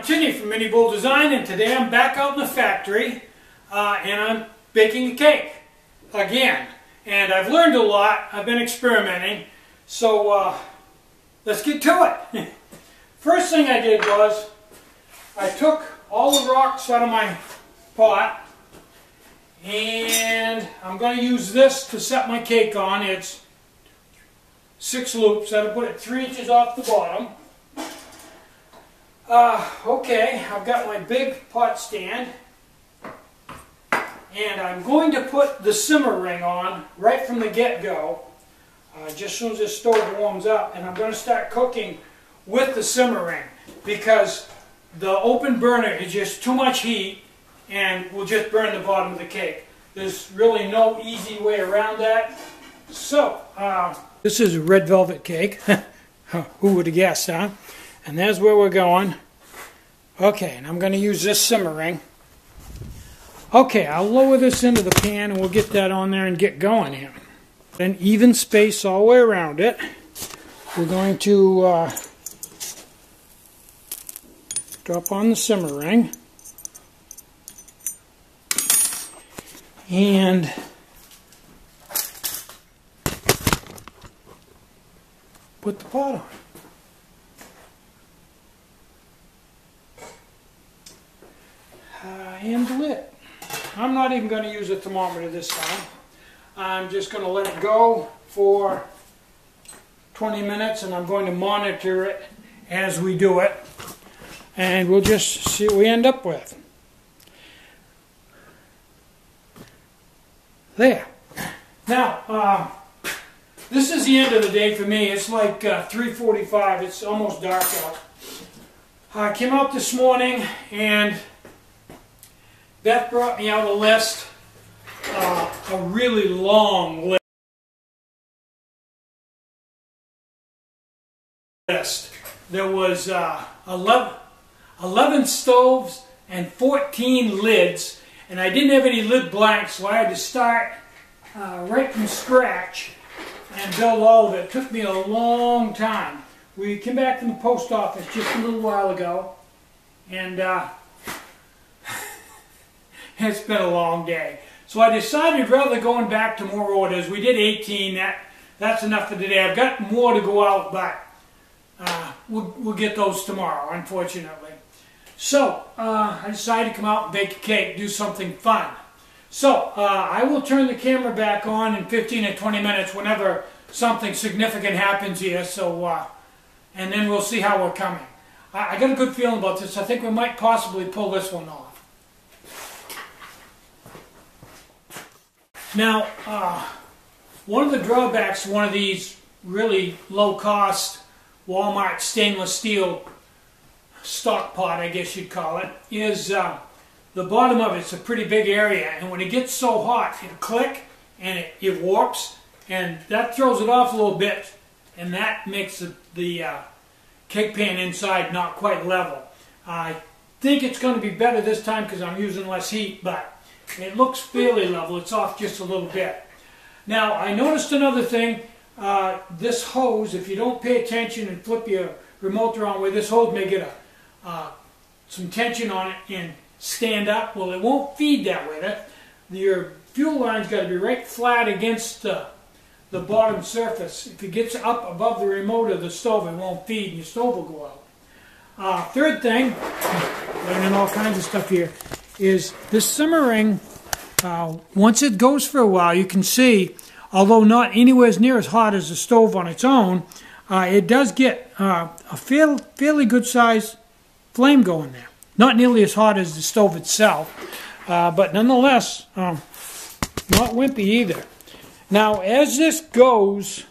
Tinny from minibulldesign, and today I'm back out in the factory and I'm baking a cake again. And I've learned a lot. I've been experimenting. So let's get to it. First thing I did was I took all the rocks out of my pot, and I'm going to use this to set my cake on. It's 6 loops. That'll put it 3 inches off the bottom. Okay, I've got my big pot stand, and I'm going to put the simmer ring on right from the get-go, just as soon as this stove warms up, and I'm going to start cooking with the simmer ring because the open burner is just too much heat and will just burn the bottom of the cake. There's really no easy way around that. So, this is a red velvet cake. Who would have guessed, huh? And there's where we're going. Okay, and I'm going to use this simmer ring. Okay, I'll lower this into the pan and we'll get that on there and get going here. An even space all the way around it. We're going to drop on the simmer ring. And put the pot on. And the lid. I'm not even going to use a thermometer this time. I'm just going to let it go for 20 minutes and I'm going to monitor it as we do it. And we'll just see what we end up with. There. Now, this is the end of the day for me. It's like 3:45. It's almost dark out. I came out this morning and Beth brought me out a list, a really long list. There was 11 stoves and 14 lids, and I didn't have any lid blanks, so I had to start right from scratch and build all of it. It took me a long time. We came back from the post office just a little while ago, and it's been a long day. So I decided rather than going back to more orders, we did 18, that's enough for today. I've got more to go out, but we'll get those tomorrow, unfortunately. So I decided to come out and bake a cake, do something fun. So I will turn the camera back on in 15 or 20 minutes whenever something significant happens here, so and then we'll see how we're coming. I got a good feeling about this. I think we might possibly pull this one off. Now, one of the drawbacks to one of these really low-cost Walmart stainless steel stock pot, I guess you'd call it, is the bottom of it's a pretty big area, and when it gets so hot, it'll click and it warps, and that throws it off a little bit, and that makes the cake pan inside not quite level. I think it's going to be better this time because I'm using less heat, but it looks fairly level. It's off just a little bit. Now, I noticed another thing. This hose, if you don't pay attention and flip your remote around where this hose may get some tension on it and stand up, well, it won't feed that way. Your fuel line's got to be right flat against the bottom surface. If it gets up above the remote of the stove, it won't feed and your stove will go out. Third thing, learning all kinds of stuff here, is this simmer ring, once it goes for a while, you can see, although not anywhere near as hot as the stove on its own, it does get a fairly good sized flame going there. Not nearly as hot as the stove itself, but nonetheless, not wimpy either. Now, as this goes,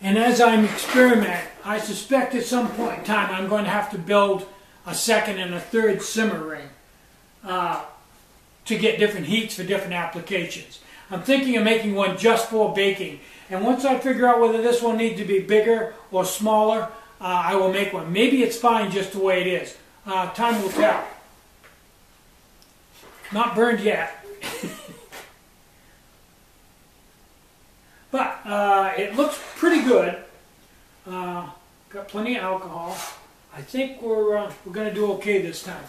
and as I'm experimenting, I suspect at some point in time I'm going to have to build a second and a third simmer ring to get different heats for different applications. I'm thinking of making one just for baking, and once I figure out whether this one needs to be bigger or smaller, I will make one. Maybe it's fine just the way it is. Time will tell. Not burned yet. But it looks pretty good. Got plenty of alcohol. I think we're going to do okay this time.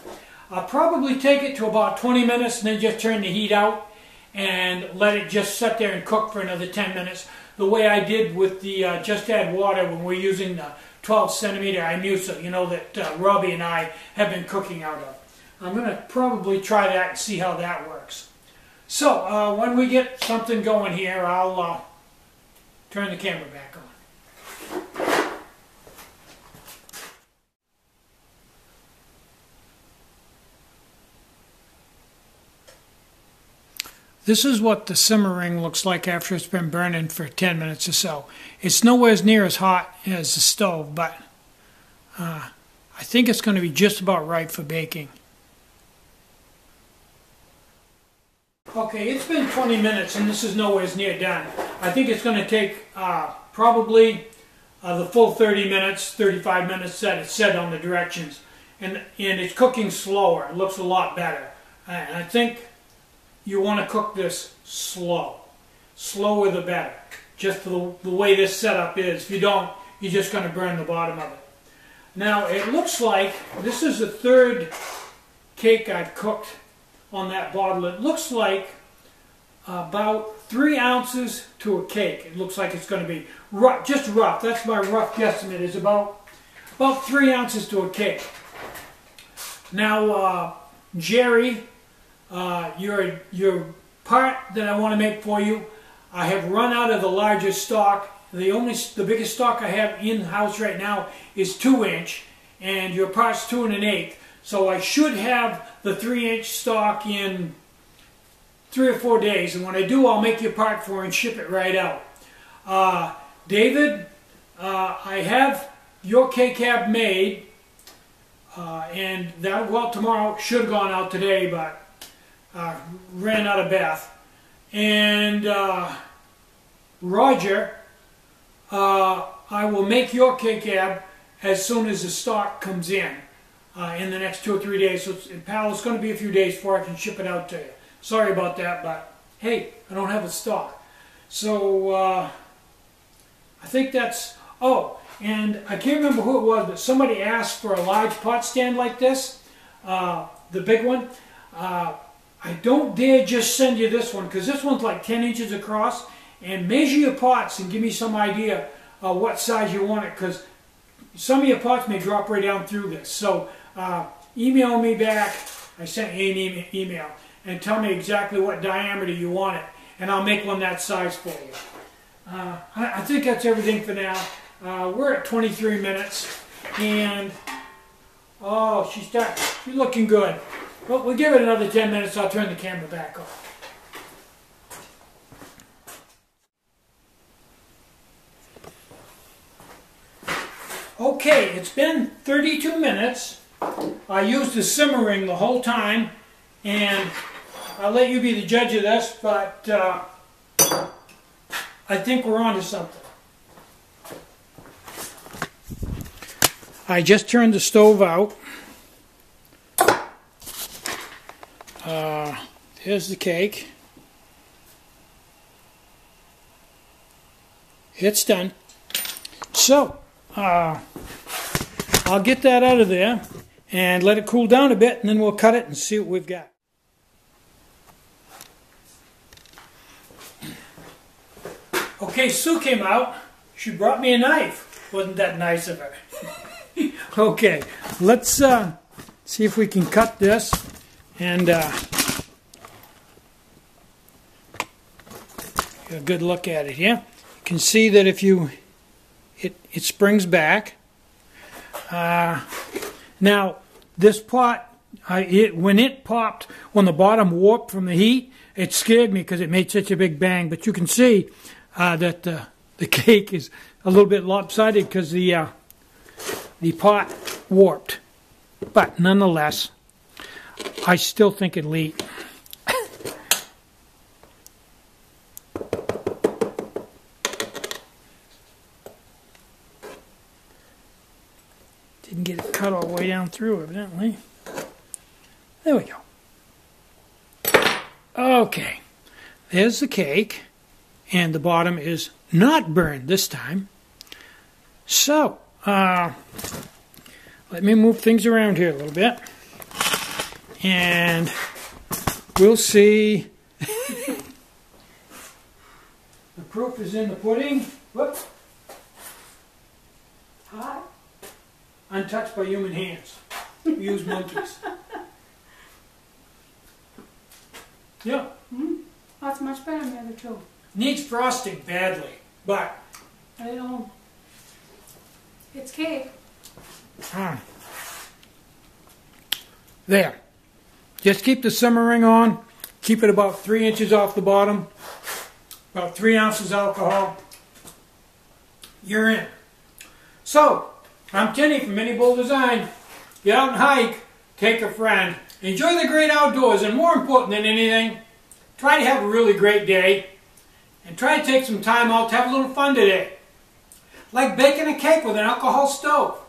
I'll probably take it to about 20 minutes and then just turn the heat out and let it just sit there and cook for another 10 minutes. The way I did with the just add water when we're using the 12 centimeter imusa, you know, that Robbie and I have been cooking out of. I'm going to probably try that and see how that works. So when we get something going here, I'll turn the camera back on. This is what the simmering looks like after it's been burning for 10 minutes or so. It's nowhere near as hot as the stove, but I think it's going to be just about right for baking. Okay, it's been 20 minutes and this is nowhere near done. I think it's going to take probably the full 30 minutes, 35 minutes that it said on the directions. And it's cooking slower. It looks a lot better. And I think you want to cook this slow. Slower the better. Just the way this setup is. If you don't, you're just going to burn the bottom of it. Now, it looks like this is the third cake I've cooked on that bottle. It looks like about 3 ounces to a cake. It looks like it's going to be rough, just rough. That's my rough guesstimate, is about 3 ounces to a cake. Now, Jerry, your part that I want to make for you, I have run out of the largest stock. The biggest stock I have in house right now is 2-inch, and your part's 2 1/8. So I should have the 3-inch stock in 3 or 4 days, and when I do, I'll make your part for and ship it right out. David, I have your K-Cab made, and that'll go out tomorrow. Should have gone out today, but ran out of Beth. And Roger, I will make your K-Cab as soon as the stock comes in the next 2 or 3 days. So, pal, it's going to be a few days before I can ship it out to you. Sorry about that, but hey, I don't have a stock. So I think that's... Oh, and I can't remember who it was, but somebody asked for a large pot stand like this, the big one. I don't dare just send you this one, because this one's like 10 inches across. And measure your pots and give me some idea of what size you want it, because some of your pots may drop right down through this. So email me back. I sent you an email, and tell me exactly what diameter you want it, and I'll make one that size for you. I think that's everything for now. We're at 23 minutes, and oh, she's looking good. Well, we'll give it another 10 minutes. I'll turn the camera back on. Okay, it's been 32 minutes. I used the simmering the whole time, and I'll let you be the judge of this, but I think we're on to something. I just turned the stove out. Here's the cake. It's done. So, I'll get that out of there and let it cool down a bit, and then we'll cut it and see what we've got. Okay, Sue came out. She brought me a knife. Wasn't that nice of her? Okay, let's see if we can cut this and get a good look at it here. You can see that if you it springs back. Now this pot, when it popped, when the bottom warped from the heat, it scared me because it made such a big bang. But you can see that the cake is a little bit lopsided because the pot warped. But nonetheless, I still think it'll eat. Didn't get it cut all the way down through, evidently. There we go. Okay, there's the cake, and the bottom is not burned this time. So, let me move things around here a little bit. And we'll see. The proof is in the pudding. Whoop. Hot. Untouched by human hands. Use monkeys. Yeah. Mm-hmm. That's much better than the other two. Needs frosting badly, but I don't. It's cake. There. Just keep the simmering on. Keep it about 3 inches off the bottom. About 3 ounces alcohol. You're in. So, I'm Tinny from minibulldesign. Get out and hike. Take a friend. Enjoy the great outdoors. And more important than anything, try to have a really great day. And try to take some time out to have a little fun today. Like baking a cake with an alcohol stove.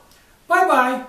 Bye-bye.